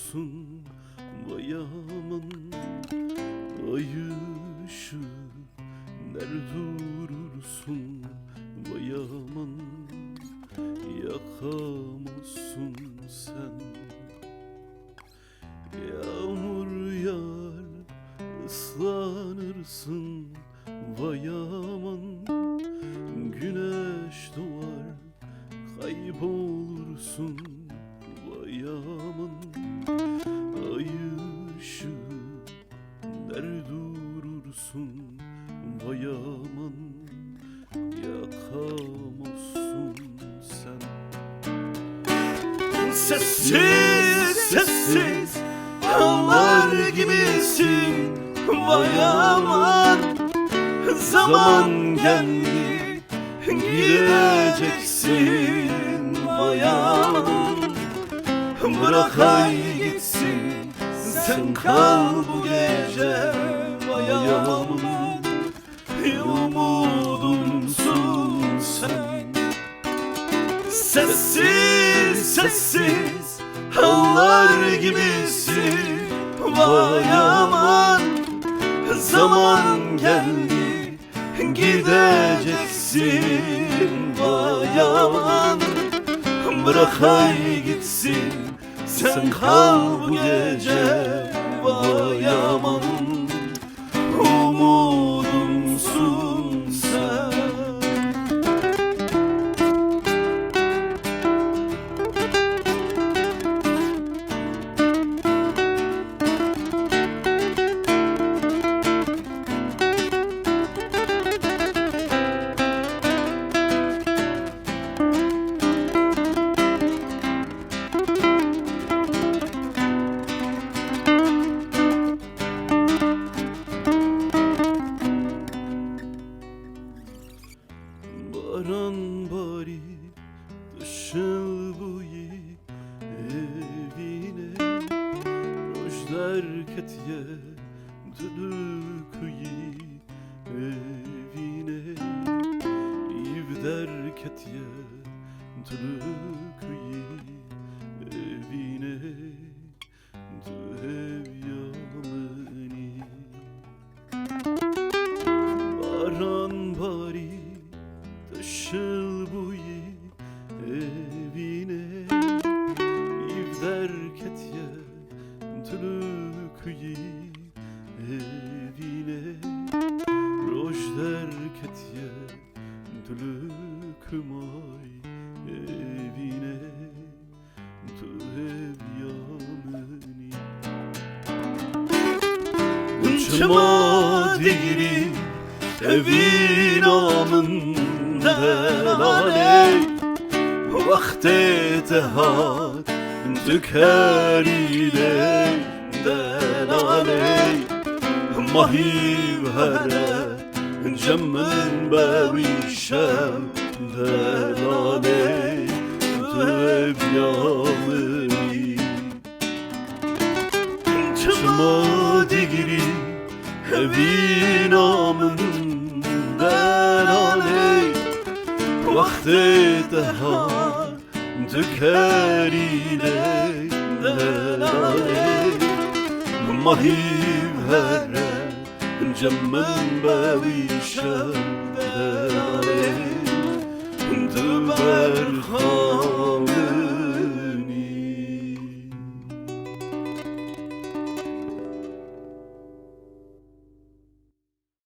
olursun vay aman. Ay ışığı nerede durursun vay aman. Yakamazsın sen. Yağmur yağar ıslanırsın vay aman. Güneş doğar kaybolursun vay aman. Ay ışığı nerede durursun vay aman. Yakamazsın sen. Sessiz sessiz ağlar gibisin vay aman. Zaman geldi gideceksin vay aman. Bırak ay gitsin sen kal bu gece vay aman. Umudumsun sen. Sessiz sessiz ağlar gibisin vay aman. Zaman geldi gideceksin vay aman. Bırak ay gitsin sen kal bu gece vay aman. Umudumsun sen. Baran bari dışıl bu evine. Rojder ketiye dülük evine. İvder ketiye dülük evine. Dühev yamini. Baran bari dışıl bu evine. İvder ketiye dülük evine. Rojder ketiye dülük may evine. Dühev yamini. Çıma digri evin amın delale. Vakti tehat tüker ile delale. Mahiv here cemmin bevişem delale. Dev yamini. Çıma digri evin amın delale. Vakti tehat tüker ile delale. Mahiv here cemmin bevişem delale. Düber